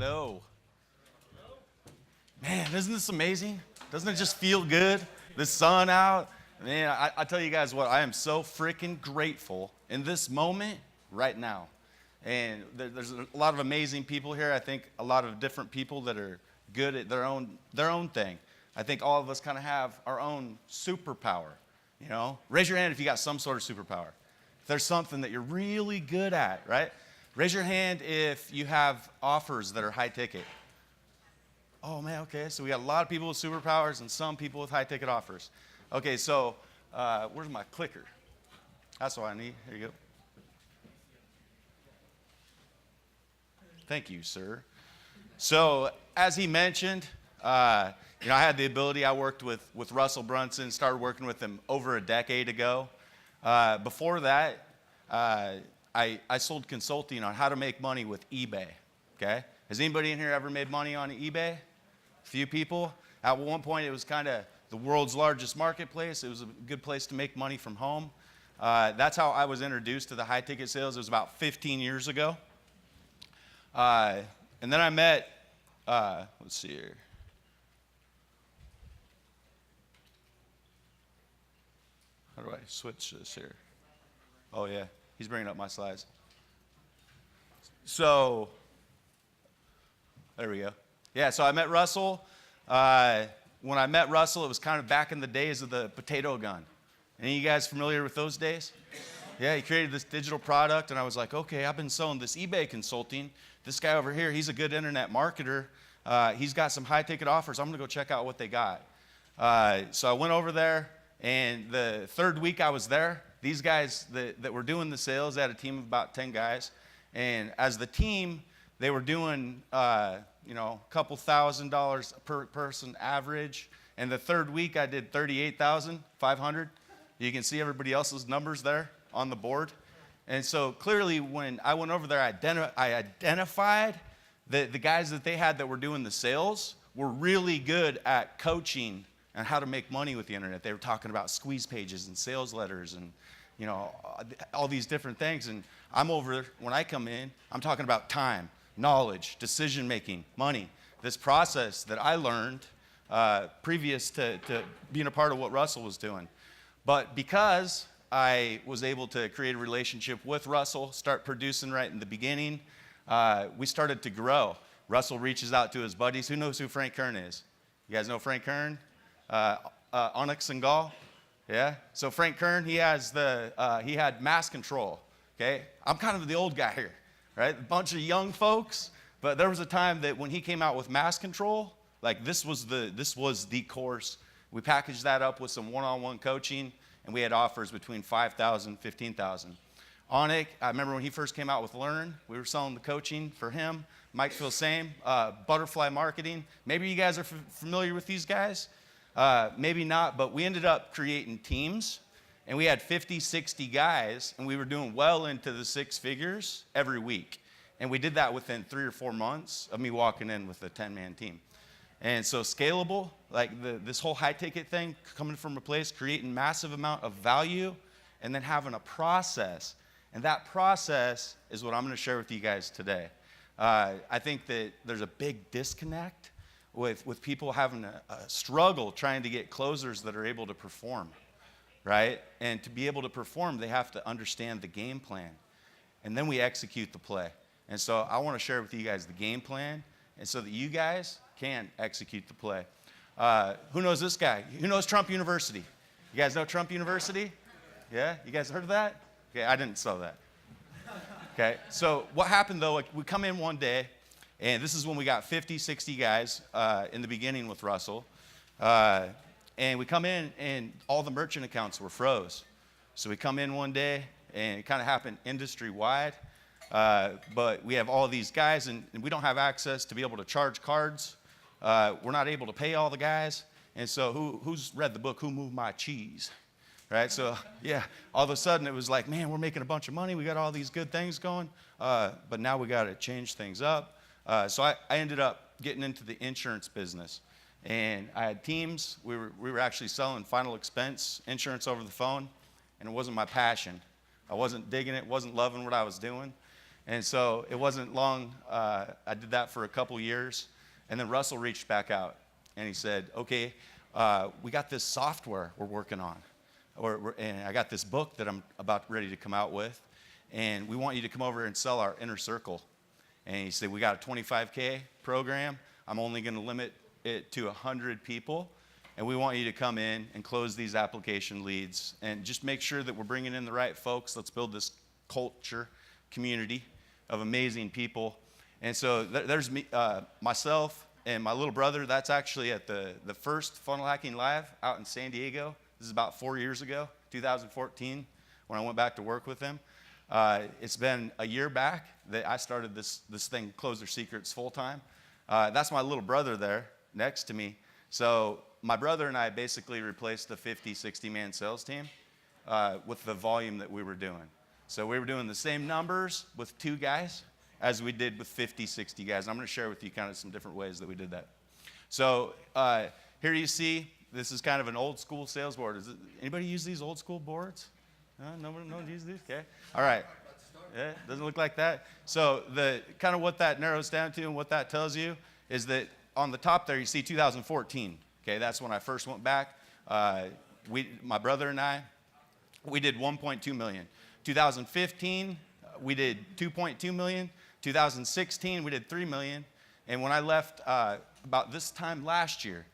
Hello. Man, isn't this amazing? Doesn't it just feel good? The sun out. Man, I tell you guys what, I am so freaking grateful in this moment right now. And there's a lot of amazing people here. I think a lot of different people that are good at their own thing. I think all of us kind of have our own superpower, you know? Raise your hand if you got some sort of superpower. If there's something that you're really good at, right? Raise your hand if you have offers that are high ticket. Oh, man, okay. So we got a lot of people with superpowers and some people with high ticket offers. Okay, so where's my clicker? That's what I need. Here you go. Thank you, sir. So as he mentioned, I had the ability. I worked with Russell Brunson, started working with him over a decade ago. Before that, I sold consulting on how to make money with eBay, okay? Has anybody in here ever made money on eBay? A few people. At one point, it was kind of the world's largest marketplace. It was a good place to make money from home. That's how I was introduced to the high-ticket sales. It was about 15 years ago. And then I met, let's see here. How do I switch this here? Oh, yeah. He's bringing up my slides. So, there we go. Yeah, so I met Russell. When I met Russell, it was kind of back in the days of the potato gun. Any of you guys familiar with those days? Yeah, he created this digital product, and I was like, okay, I've been selling this eBay consulting. This guy over here, he's a good internet marketer. He's got some high-ticket offers. I'm going to go check out what they got. So I went over there, and the third week I was there, these guys that were doing the sales, they had a team of about 10 guys. And as the team, they were doing, a couple $1,000s per person average. And the third week, I did $38,500. You can see everybody else's numbers there on the board. And so clearly, when I went over there, I identified that the guys that they had that were doing the sales were really good at coaching and how to make money with the internet. They were talking about squeeze pages and sales letters and, all these different things. And I'm over, when I come in, I'm talking about time, knowledge, decision-making, money. This process that I learned previous to being a part of what Russell was doing. But because I was able to create a relationship with Russell, start producing right in the beginning, we started to grow. Russell reaches out to his buddies. Who knows who Frank Kern is? You guys know Frank Kern? Onyx and Gall? Yeah? So Frank Kern, he had mass control, okay? I'm kind of the old guy here, right? A bunch of young folks, but there was a time that when he came out with mass control, like this was the course. We packaged that up with some one-on-one coaching, and we had offers between $5,000 and $15,000. Onyx, I remember when he first came out with Learn, we were selling the coaching for him. Mike feels same. Butterfly Marketing. Maybe you guys are familiar with these guys. Maybe not, but we ended up creating teams, and we had 50, 60 guys, and we were doing well into the six figures every week. And we did that within 3 or 4 months of me walking in with a 10-man team. And so scalable, like this whole high-ticket thing, coming from a place, creating massive amount of value, and then having a process. And that process is what I'm going to share with you guys today. I think that there's a big disconnect with people having a struggle trying to get closers that are able to perform, right? And to be able to perform, they have to understand the game plan. And then we execute the play. And so I want to share with you guys the game plan, and so that you guys can execute the play. Who knows this guy? Who knows Trump University? You guys know Trump University? Yeah? You guys heard of that? Okay, I didn't sell that. Okay, so what happened though, we come in one day, and this is when we got 50, 60 guys in the beginning with Russell. And we come in, and all the merchant accounts were froze. So we come in one day, and it kind of happened industry-wide. But we have all these guys, and we don't have access to be able to charge cards. We're not able to pay all the guys. And so who's read the book, Who Moved My Cheese? Right? So, yeah, all of a sudden it was like, man, we're making a bunch of money. We got all these good things going. But now we got to change things up. So I ended up getting into the insurance business. And I had teams. We were actually selling final expense insurance over the phone. And it wasn't my passion. I wasn't digging it, wasn't loving what I was doing. And so it wasn't long. I did that for a couple years. And then Russell reached back out and he said, okay, we got this software we're working on. And I got this book that I'm about ready to come out with. And we want you to come over and sell our inner circle. And he said, we got a 25K program. I'm only going to limit it to 100 people. And we want you to come in and close these application leads and just make sure that we're bringing in the right folks. Let's build this culture, community of amazing people. And so there's me, myself and my little brother. That's actually at the first Funnel Hacking Live out in San Diego. This is about 4 years ago, 2014, when I went back to work with him. It's been a year back that I started this thing, Closer Secrets, full time. That's my little brother there next to me. So my brother and I basically replaced the 50, 60-man sales team with the volume that we were doing. So we were doing the same numbers with 2 guys as we did with 50, 60 guys. I'm going to share with you kind of some different ways that we did that. So here you see, this is kind of an old school sales board. Anybody use these old school boards? No one uses these? Okay. All right. Yeah, doesn't look like that. So the kind of what that narrows down to and what that tells you is that on the top there you see 2014. Okay, that's when I first went back. My brother and I, we did 1.2 million. 2015, we did 2.2 million. 2016, we did 3 million. And when I left about this time last year,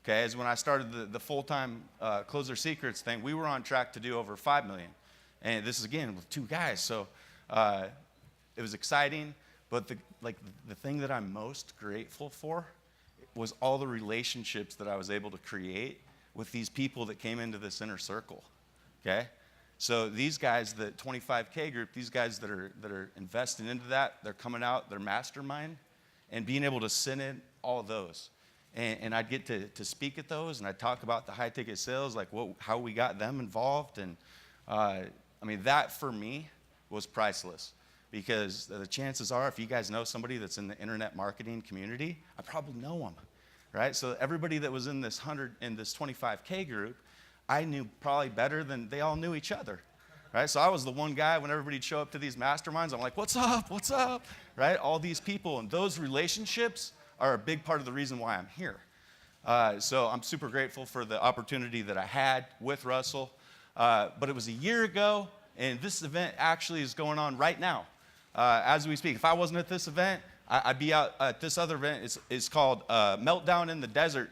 okay, is when I started the full-time Closer Secrets thing, we were on track to do over 5 million. And this is, again, with 2 guys. So it was exciting. But the thing that I'm most grateful for was all the relationships that I was able to create with these people that came into this inner circle, okay? So these guys, the 25K group, these guys that are investing into that, they're coming out, they're mastermind, and being able to sit in all of those. And I'd get to speak at those, and I'd talk about the high-ticket sales, like how we got them involved. And that for me was priceless. Because the chances are, if you guys know somebody that's in the internet marketing community, I probably know them, right? So everybody that was in this 25K group, I knew probably better than they all knew each other, right? So I was the one guy when everybody'd show up to these masterminds, I'm like, what's up, right? All these people, and those relationships are a big part of the reason why I'm here. So I'm super grateful for the opportunity that I had with Russell. But it was a year ago, and this event actually is going on right now. As we speak. If I wasn't at this event, I'd be out at this other event. It's called Meltdown in the Desert,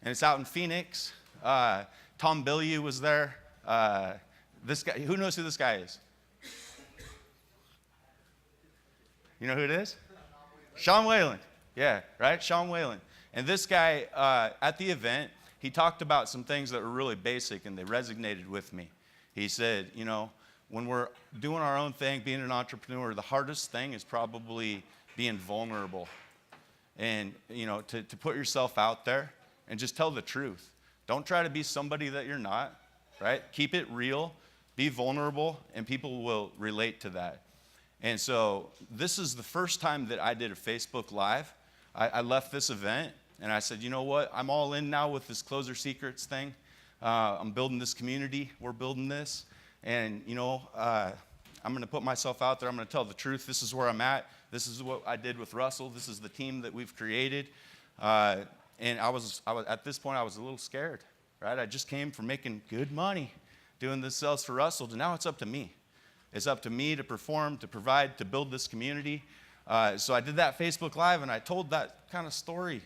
and it's out in Phoenix. Tom Bilyeu was there. This guy, who knows who this guy is? You know who it is? Sean Whalen. Yeah, right? Sean Whalen. And this guy, at the event, he talked about some things that were really basic, and they resonated with me. He said, when we're doing our own thing, being an entrepreneur, the hardest thing is probably being vulnerable. And, to put yourself out there and just tell the truth. Don't try to be somebody that you're not, right? Keep it real, be vulnerable, and people will relate to that. And so this is the first time that I did a Facebook Live. I left this event, and I said, you know what? I'm all in now with this Closer Secrets thing. I'm building this community. We're building this. And, I'm going to put myself out there. I'm going to tell the truth. This is where I'm at. This is what I did with Russell. This is the team that we've created. And I was at this point, I was a little scared, right? I just came from making good money doing this sales for Russell. And now it's up to me. It's up to me to perform, to provide, to build this community. So I did that Facebook Live, and I told that kind of story.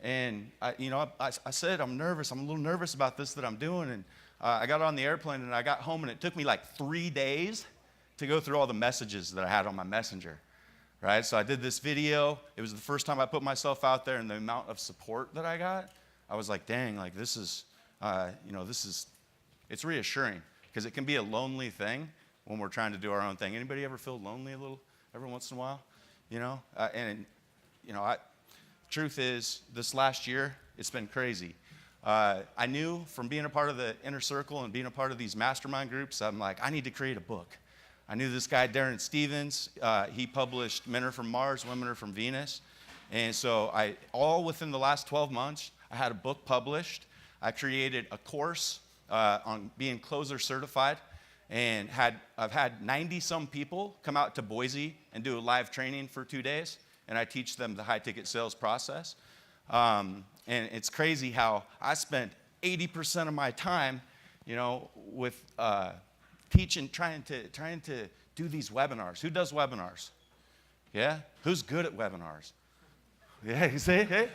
And, I said, I'm nervous. I'm a little nervous about this that I'm doing. And I got on the airplane, and I got home, and it took me like 3 days to go through all the messages that I had on my messenger, right? So I did this video. It was the first time I put myself out there, and the amount of support that I got, I was like, dang, like this is, it's reassuring, because it can be a lonely thing when we're trying to do our own thing. Anybody ever feel lonely a little every once in a while? Truth is, this last year, it's been crazy. I knew from being a part of the inner circle and being a part of these mastermind groups, I'm like, I need to create a book. I knew this guy, Darren Stevens. He published Men Are From Mars, Women Are From Venus. And so all within the last 12 months, I had a book published. I created a course on being Closer certified. And I've had 90-some people come out to Boise and do a live training for 2 days, and I teach them the high-ticket sales process. And it's crazy how I spent 80% of my time, with teaching, trying to do these webinars. Who does webinars? Yeah? Who's good at webinars? Yeah, you see? Hey?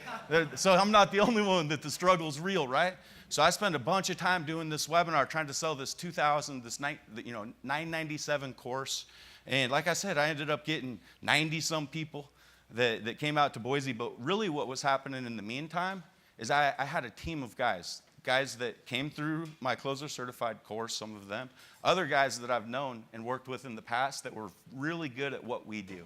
So I'm not the only one that the struggle's real, right? So I spent a bunch of time doing this webinar trying to sell this $997 course. And like I said, I ended up getting 90-some people that came out to Boise. But really what was happening in the meantime is I had a team of guys that came through my closer certified course, some of them, other guys that I've known and worked with in the past that were really good at what we do.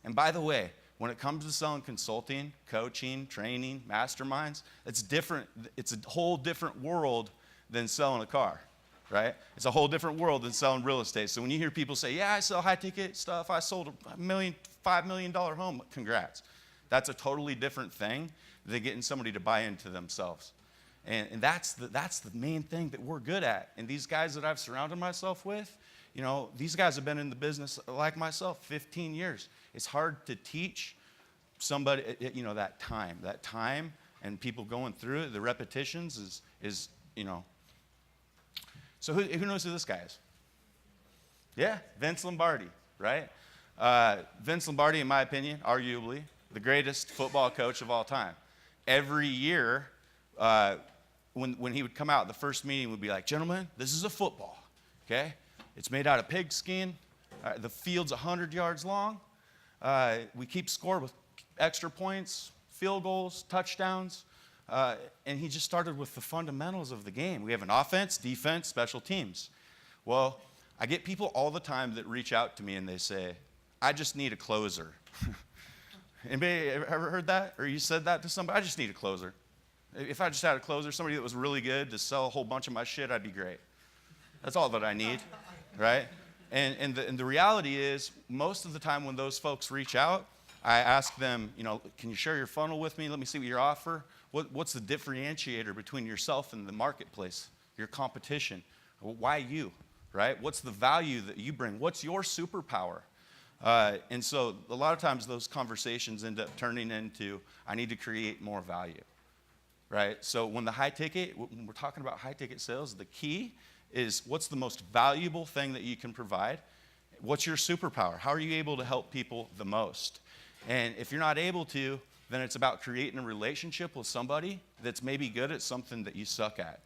And by the way, when it comes to selling consulting, coaching, training, masterminds, it's different. It's a whole different world than selling a car, right? It's a whole different world than selling real estate. So when you hear people say, yeah, I sell high-ticket stuff, I sold $5 million home, congrats. That's a totally different thing than getting somebody to buy into themselves. And that's the main thing that we're good at. And these guys that I've surrounded myself with, these guys have been in the business like myself 15 years. It's hard to teach somebody, that time and people going through it, the repetitions is. So who knows who this guy is? Yeah, Vince Lombardi, right? Vince Lombardi, in my opinion, arguably the greatest football coach of all time. Every year, when he would come out, the first meeting would be like, gentlemen, this is a football, okay? It's made out of pigskin. The field's 100 yards long. We keep score with extra points, field goals, touchdowns. And he just started with the fundamentals of the game. We have an offense, defense, special teams. Well, I get people all the time that reach out to me and they say, I just need a closer. Anybody ever heard that? Or you said that to somebody? I just need a closer. If I just had a closer, somebody that was really good to sell a whole bunch of my shit, I'd be great. That's all that I need, right? And the reality is, most of the time when those folks reach out, I ask them, can you share your funnel with me? Let me see what you offer. What's the differentiator between yourself and the marketplace, your competition? Why you, right? What's the value that you bring? What's your superpower? And so a lot of times those conversations end up turning into, I need to create more value, right? So when we're talking about high ticket sales, the key is what's the most valuable thing that you can provide? What's your superpower? How are you able to help people the most? And if you're not able to, then it's about creating a relationship with somebody that's maybe good at something that you suck at.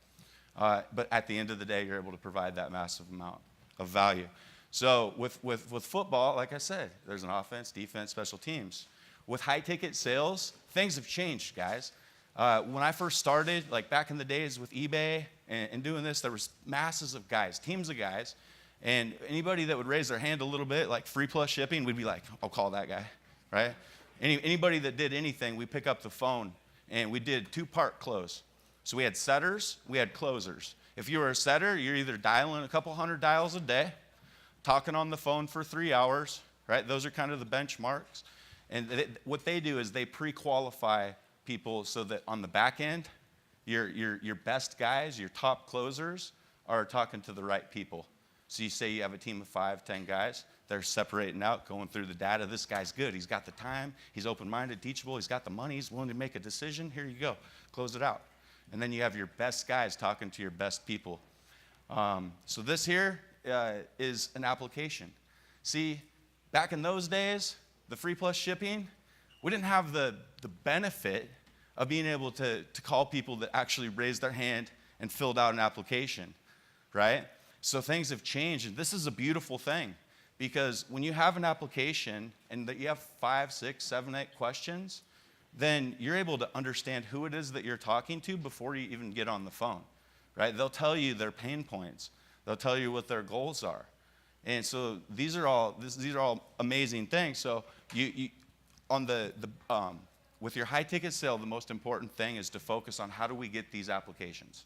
But at the end of the day, you're able to provide that massive amount of value. So with football, like I said, there's an offense, defense, special teams. With high-ticket sales, things have changed, guys. When I first started, like back in the days with eBay and doing this, there was masses of guys, teams of guys, and anybody that would raise their hand a little bit, like free plus shipping, we'd be like, I'll call that guy, right? Anybody that did anything, we pick up the phone, and we did two-part close. So we had setters, we had closers. If you were a setter, you're either dialing a couple hundred dials a day, talking on the phone for 3 hours, right? Those are kind of the benchmarks. And what they do is they pre-qualify people so that on the back end, your best guys, your top closers, are talking to the right people. So you say you have a team of 5, 10 guys. They're separating out, going through the data. This guy's good. He's got the time. He's open-minded, teachable. He's got the money. He's willing to make a decision. Here you go. Close it out. And then you have your best guys talking to your best people. So this here is an application. See, back in those days, the free plus shipping, we didn't have the benefit of being able to call people that actually raised their hand and filled out an application, right? So things have changed, and this is a beautiful thing. Because when you have an application and that you have 5, 6, 7, 8 questions, then you're able to understand who it is that you're talking to before you even get on the phone, right? They'll tell you their pain points. They'll tell you what their goals are. And so these are all amazing things. So with your high ticket sale, the most important thing is to focus on how do we get these applications,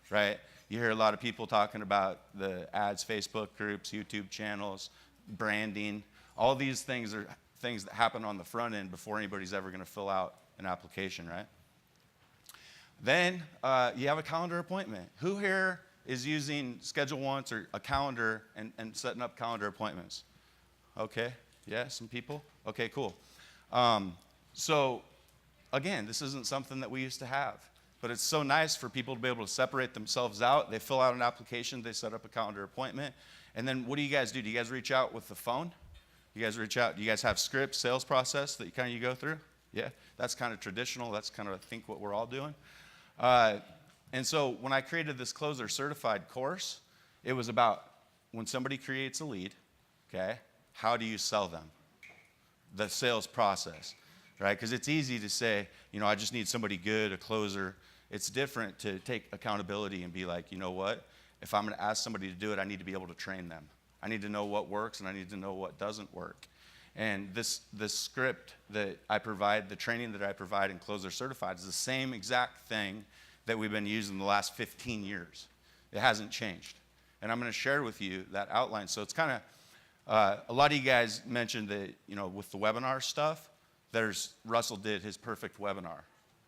right? You hear a lot of people talking about the ads, Facebook groups, YouTube channels, branding. All these things are things that happen on the front end before anybody's ever going to fill out an application, right? Then you have a calendar appointment. Who here is using Schedule Once or a calendar and setting up calendar appointments? Okay, yeah, some people? Okay, cool. So again, this isn't something that we used to have, but it's so nice for people to be able to separate themselves out. They fill out an application, they set up a calendar appointment, and then what do you guys do? Do you guys reach out with the phone? You guys reach out, do you guys have scripts, sales process that you go through? Yeah, that's kind of traditional. That's kind of, I think, what we're all doing. And so when I created this Closer Certified course, it was about when somebody creates a lead, okay, how do you sell them? The sales process, right? Because it's easy to say, I just need somebody good, a closer. It's different to take accountability and be like, you know what? If I'm going to ask somebody to do it, I need to be able to train them. I need to know what works, and I need to know what doesn't work. And this script that I provide, the training that I provide in Closer Certified is the same exact thing that we've been using the last 15 years. It hasn't changed. And I'm going to share with you that outline. So it's kind of, a lot of you guys mentioned that, with the webinar stuff, Russell did his perfect webinar,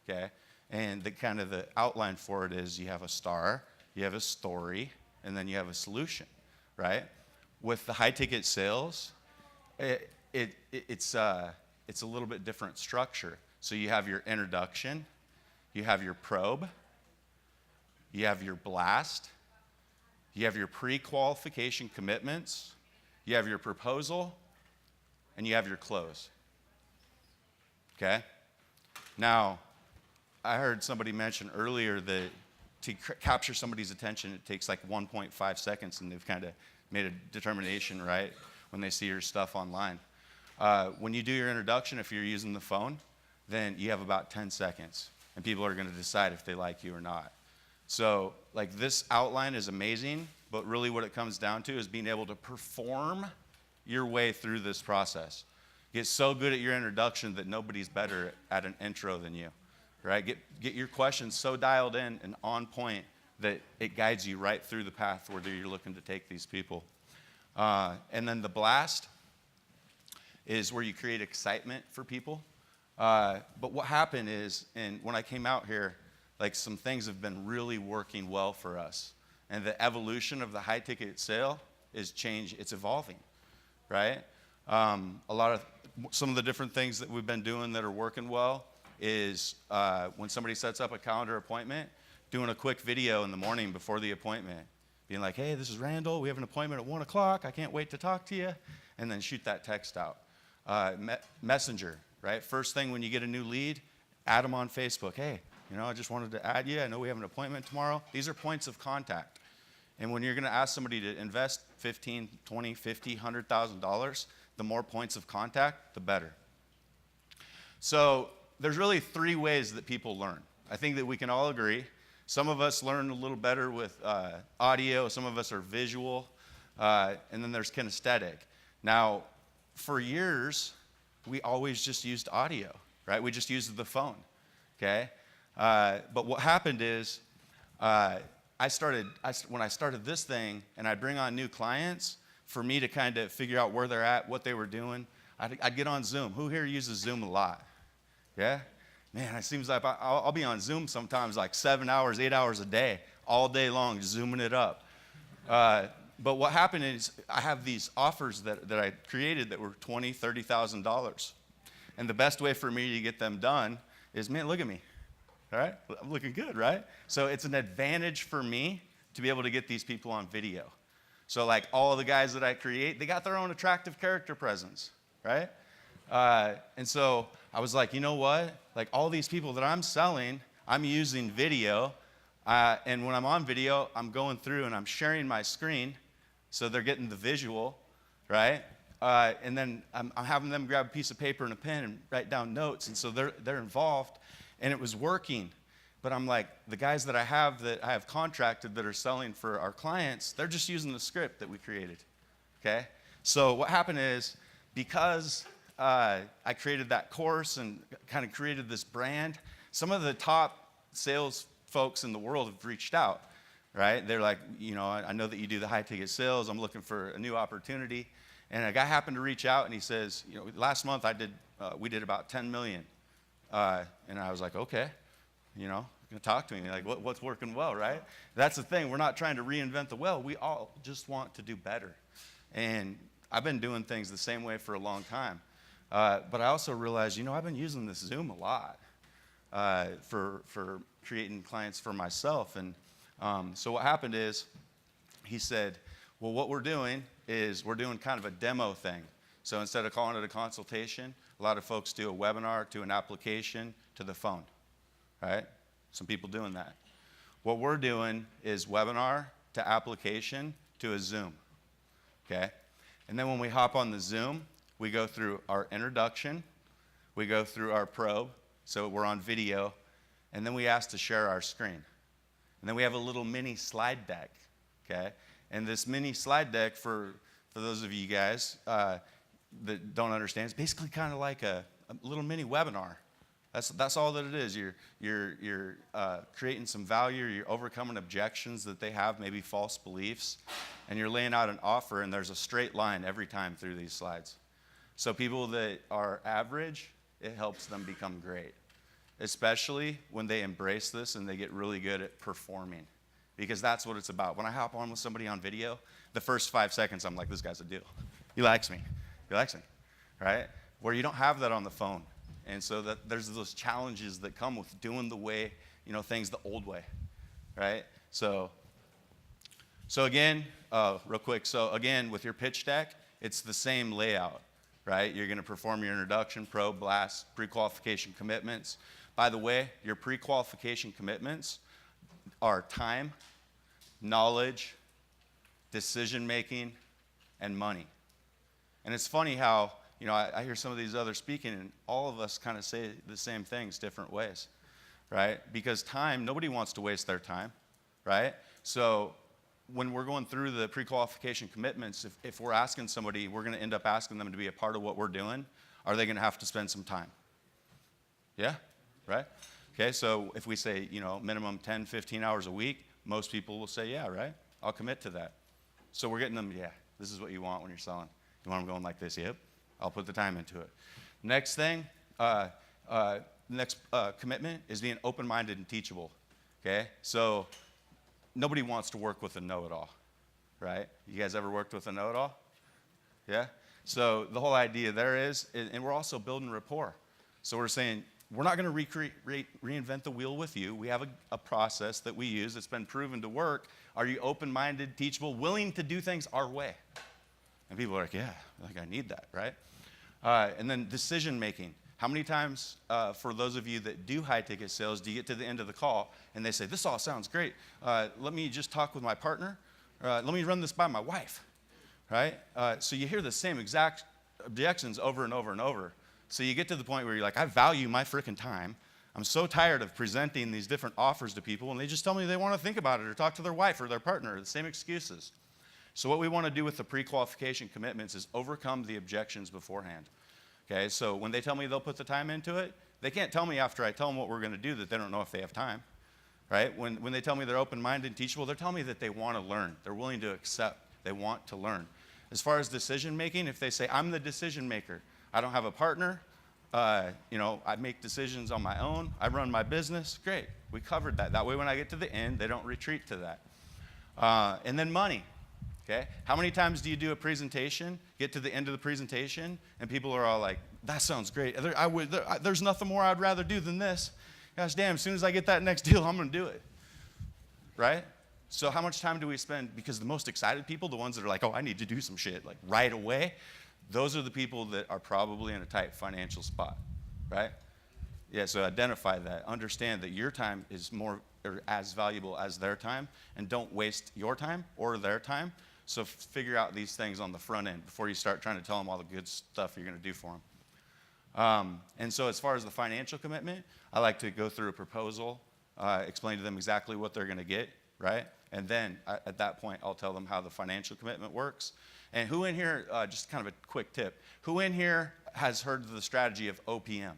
okay? And the outline for it is you have a star, you have a story, and then you have a solution, right? With the high ticket sales, it's a little bit different structure. So you have your introduction, you have your probe, you have your blast, you have your pre-qualification commitments, you have your proposal, and you have your close. Okay? Now, I heard somebody mention earlier that to capture somebody's attention, it takes like 1.5 seconds, and they've kind of made a determination, right, when they see your stuff online. When you do your introduction, if you're using the phone, then you have about 10 seconds, and people are going to decide if they like you or not. So, this outline is amazing, but really what it comes down to is being able to perform your way through this process. Get so good at your introduction that nobody's better at an intro than you, right? Get your questions so dialed in and on point that it guides you right through the path where you're looking to take these people. And then the blast is where you create excitement for people. But what happened is, and when I came out here, some things have been really working well for us. And the evolution of the high ticket sale is it's evolving, right? Some of the different things that we've been doing that are working well is when somebody sets up a calendar appointment, doing a quick video in the morning before the appointment, being like, hey, this is Randall, we have an appointment at 1 o'clock, I can't wait to talk to you, and then shoot that text out. Messenger, right? First thing when you get a new lead, add them on Facebook. Hey, I just wanted to add you. I know we have an appointment tomorrow. These are points of contact. And when you're going to ask somebody to invest $15, $20, $50, $100,000, the more points of contact, the better. So there's really 3 ways that people learn. I think that we can all agree. Some of us learn a little better with audio. Some of us are visual. And then there's kinesthetic. Now, for years, we always just used audio, right? We just used the phone, okay? But what happened is when I started this thing and I'd bring on new clients, for me to kind of figure out where they're at, what they were doing, I'd get on Zoom. Who here uses Zoom a lot? Yeah? Man, it seems like I'll be on Zoom sometimes 7 hours, 8 hours a day, all day long, zooming it up. But what happened is I have these offers that I created that were $20,000, $30,000. And the best way for me to get them done is, man, look at me. All right? I'm looking good, right? So it's an advantage for me to be able to get these people on video. So all of the guys that I create, they got their own attractive character presence, right? And so I was like, you know what? All these people that I'm selling, I'm using video. And when I'm on video, I'm going through and I'm sharing my screen. So they're getting the visual, right? And then I'm having them grab a piece of paper and a pen and write down notes. And so they're involved. And it was working. But I'm like, the guys that I have contracted that are selling for our clients, they're just using the script that we created, okay? So what happened is, because I created that course and kind of created this brand, some of the top sales folks in the world have reached out, right? They're like, I know that you do the high ticket sales. I'm looking for a new opportunity. And a guy happened to reach out and he says, last month we did about 10 million. And I was like, okay, going to talk to me. Like, what's working well, right? That's the thing. We're not trying to reinvent the wheel. We all just want to do better. And I've been doing things the same way for a long time. But I also realized, I've been using this Zoom a lot for creating clients for myself. And so what happened is he said, well, what we're doing is we're doing kind of a demo thing. So instead of calling it a consultation, a lot of folks do a webinar to an application to the phone, right? Some people doing that. What we're doing is webinar to application to a Zoom, okay? And then when we hop on the Zoom, we go through our introduction, we go through our probe, so we're on video, and then we ask to share our screen. And then we have a little mini slide deck, okay? And this mini slide deck, for those of you guys that don't understand, it's basically kind of like a little mini webinar. That's all that it is. You're creating some value, you're overcoming objections that they have, maybe false beliefs, and you're laying out an offer, and there's a straight line every time through these slides. So people that are average, it helps them become great, especially when they embrace this and they get really good at performing, because that's what it's about. When I hop on with somebody on video, the first 5 seconds, I'm like, this guy's a deal. He likes me, right? Where you don't have that on the phone. And so that there's those challenges that come with doing the way, things the old way, right? So again, real quick. So again, with your pitch deck, it's the same layout, right? You're going to perform your introduction, probe, blast, pre-qualification commitments. By the way, your pre-qualification commitments are time, knowledge, decision-making, and money. And it's funny how, I hear some of these others speaking, and all of us kind of say the same things different ways, right? Because time, nobody wants to waste their time, right? So when we're going through the pre-qualification commitments, if we're asking somebody, we're going to end up asking them to be a part of what we're doing, are they going to have to spend some time? Yeah, right? Okay, so if we say, minimum 10, 15 hours a week, most people will say, yeah, right? I'll commit to that. So we're getting them, yeah, this is what you want when you're selling. You want them going like this? Yep. I'll put the time into it. Next thing, next commitment is being open-minded and teachable, okay? So nobody wants to work with a know-it-all, right? You guys ever worked with a know-it-all? Yeah? So the whole idea there is, and we're also building rapport. So we're saying, we're not going to reinvent the wheel with you. We have a process that we use that's been proven to work. Are you open-minded, teachable, willing to do things our way? And people are like, yeah, I need that, right? And then decision-making. How many times, for those of you that do high-ticket sales, do you get to the end of the call and they say, this all sounds great. Let me just talk with my partner. Let me run this by my wife, right? So you hear the same exact objections over and over and over. So you get to the point where you're like, I value my frickin' time. I'm so tired of presenting these different offers to people, and they just tell me they want to think about it or talk to their wife or their partner, the same excuses. So what we want to do with the pre-qualification commitments is overcome the objections beforehand. Okay, so when they tell me they'll put the time into it, they can't tell me after I tell them what we're going to do that they don't know if they have time, right? When they tell me they're open-minded and teachable, they're telling me that they want to learn. They're willing to accept. They want to learn. As far as decision-making, if they say, I'm the decision-maker, I don't have a partner, I make decisions on my own, I run my business, great. We covered that. That way when I get to the end, they don't retreat to that. And then money. Okay? How many times do you do a presentation, get to the end of the presentation, and people are all like, that sounds great. There's nothing more I'd rather do than this. Gosh damn, as soon as I get that next deal, I'm going to do it. Right? So how much time do we spend? Because the most excited people, the ones that are like, oh, I need to do some shit, like right away, those are the people that are probably in a tight financial spot. Right? Yeah, so identify that. Understand that your time is more or as valuable as their time, and don't waste your time or their time. So figure out these things on the front end before you start trying to tell them all the good stuff you're going to do for them. And so as far as the financial commitment, I like to go through a proposal, explain to them exactly what they're going to get, right? And then at that point, I'll tell them how the financial commitment works. And who in here, just kind of a quick tip, who in here has heard of the strategy of OPM?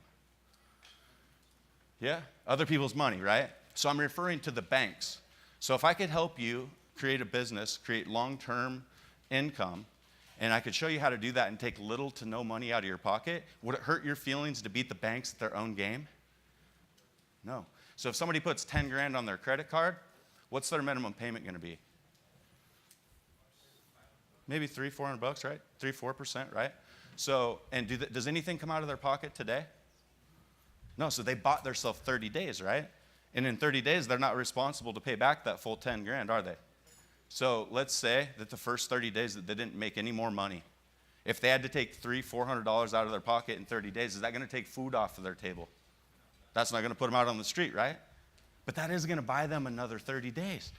Yeah? Other people's money, right? So I'm referring to the banks. So if I could help you create a business, create long-term income, and I could show you how to do that and take little to no money out of your pocket, would it hurt your feelings to beat the banks at their own game? No. So if somebody puts 10 grand on their credit card, what's their minimum payment going to be? Maybe $300-400, right? 3-4%, right? So, and does anything come out of their pocket today? No, so they bought themselves 30 days, right? And in 30 days, they're not responsible to pay back that full 10 grand, are they? So let's say that the first 30 days that they didn't make any more money. If they had to take $300-400 out of their pocket in 30 days, is that going to take food off of their table? That's not going to put them out on the street, right? But that is going to buy them another 30 days.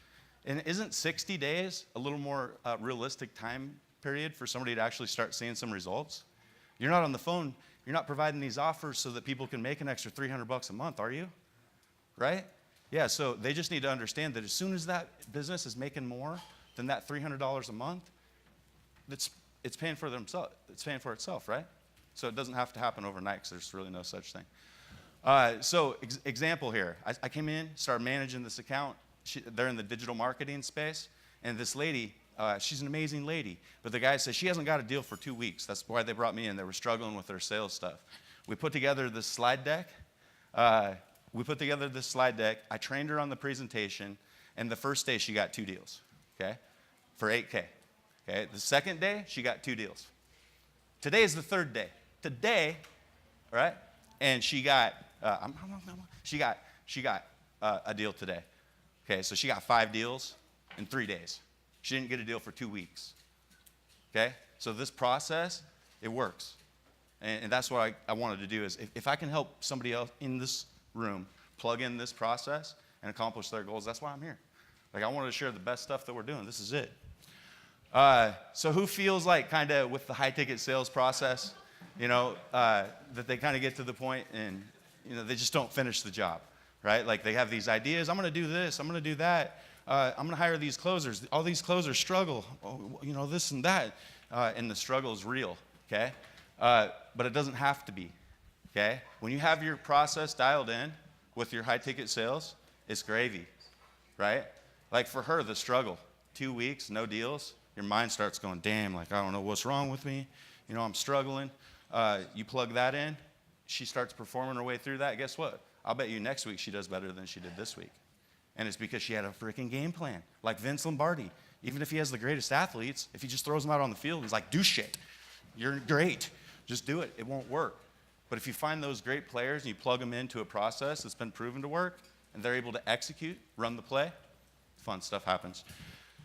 And isn't 60 days a little more realistic time period for somebody to actually start seeing some results? You're not on the phone. You're not providing these offers so that people can make an extra $300 a month, are you? Right? Yeah, so they just need to understand that as soon as that business is making more than that $300 a month, it's paying for themselves. It's paying for itself, right? So it doesn't have to happen overnight because there's really no such thing. Example here. I came in, started managing this account. They're in the digital marketing space, and this lady, she's an amazing lady, but the guy says she hasn't got a deal for 2 weeks. That's why they brought me in. They were struggling with their sales stuff. We put together this slide deck. I trained her on the presentation, and the first day she got 2 deals, okay, for $8K. Okay, the second day she got 2 deals. Today is the third day. Today, right, and she got a deal today. Okay, so she got 5 deals in 3 days. She didn't get a deal for 2 weeks. Okay, so this process, it works. And that's what I wanted to do is if I can help somebody else in this room plug in this process and accomplish their goals, that's why I'm here. Like I wanted to share the best stuff that we're doing. This is it. So who feels like kind of with the high ticket sales process, that they kind of get to the point and, they just don't finish the job, right? Like they have these ideas, I'm going to do this, I'm going to do that. I'm going to hire these closers. All these closers struggle, this and that. And the struggle is real, okay? But it doesn't have to be, okay? When you have your process dialed in with your high ticket sales, it's gravy, right? Like for her, the struggle, 2 weeks, no deals. Your mind starts going, damn, like I don't know what's wrong with me. I'm struggling. You plug that in. She starts performing her way through that. Guess what? I'll bet you next week she does better than she did this week. And it's because she had a freaking game plan. Like Vince Lombardi. Even if he has the greatest athletes, if he just throws them out on the field, he's like, do shit. You're great. Just do it. It won't work. But if you find those great players and you plug them into a process that's been proven to work, and they're able to execute, run the play, fun stuff happens.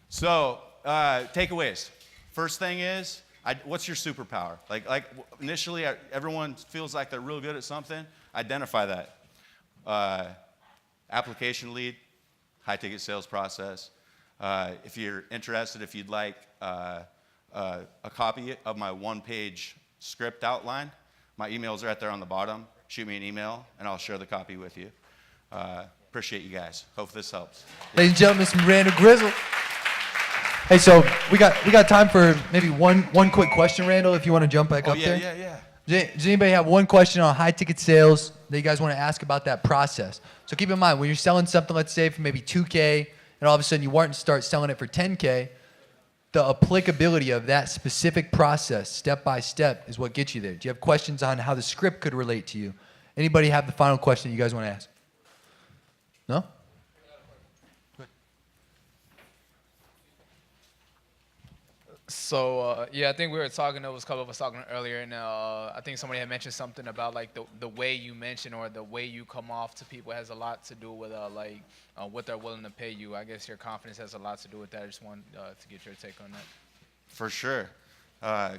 So, takeaways. First thing is, what's your superpower? Like initially, everyone feels like they're real good at something. Identify that. Application lead, high ticket sales process. If you're interested, if you'd like a copy of my 1-page script outline, my emails are right there on the bottom. Shoot me an email, and I'll share the copy with you. Appreciate you guys. Hope this helps. Ladies and gentlemen, some Randall Grizzle. Hey, so we got time for maybe one quick question, Randall, if you want to jump back up there. Yeah. Does anybody have one question on high ticket sales that you guys want to ask about that process? So keep in mind, when you're selling something, let's say for maybe 2K, and all of a sudden you want to start selling it for 10K, the applicability of that specific process, step by step, is what gets you there. Do you have questions on how the script could relate to you? Anybody have the final question you guys want to ask? No? So I think we were talking. There was a couple of us talking earlier, and I think somebody had mentioned something about like the way you mention or the way you come off to people has a lot to do with what they're willing to pay you. I guess your confidence has a lot to do with that. I just want to get your take on that. For sure,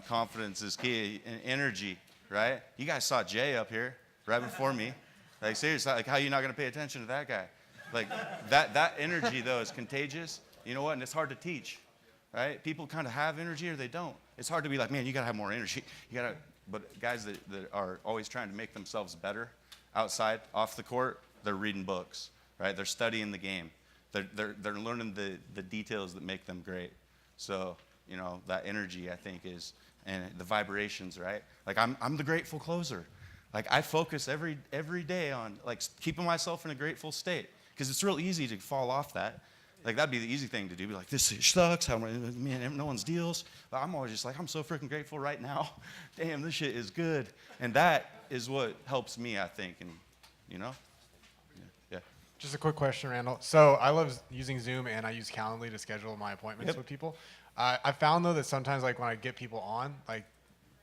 confidence is key, and energy, right? You guys saw Jay up here right before me. Like seriously, like how are you not going to pay attention to that guy? Like that energy though is contagious. You know what? And it's hard to teach. Right? People kind of have energy or they don't. It's hard to be like, man, you got to have more energy. But guys that are always trying to make themselves better outside, off the court, they're reading books, right? They're studying the game. They're learning the details that make them great. So, that energy, I think, is, and the vibrations, right? Like, I'm the grateful closer. Like, I focus every day on, like, keeping myself in a grateful state because it's real easy to fall off that. Like, that'd be the easy thing to do. Be like, this sucks. Man, no one's deals. But I'm always just like, I'm so freaking grateful right now. Damn, this shit is good. And that is what helps me, I think. And, Yeah. Just a quick question, Randall. So I love using Zoom and I use Calendly to schedule my appointments with people. I found though that sometimes like when I get people on, like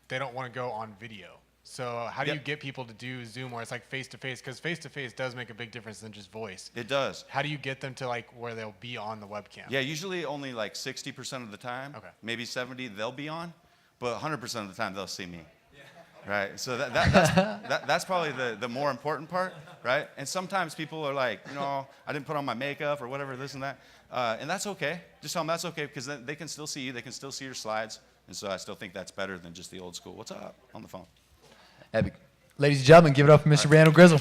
they don't want to go on video. So how do you get people to do Zoom where it's like face to face? Because face to face does make a big difference than just voice. It does. How do you get them to like where they'll be on the webcam? Yeah, usually only like 60% of the time, maybe 70 they'll be on, but 100% of the time they'll see me. Right, so that's probably the more important part, right? And sometimes people are like, you know, I didn't put on my makeup or whatever, this and that, and that's okay. Just tell them that's okay because then they can still see you, they can still see your slides, and so I still think that's better than just the old school. What's up on the phone? Epic. Ladies and gentlemen, give it up for Mr. Randall Grizzle.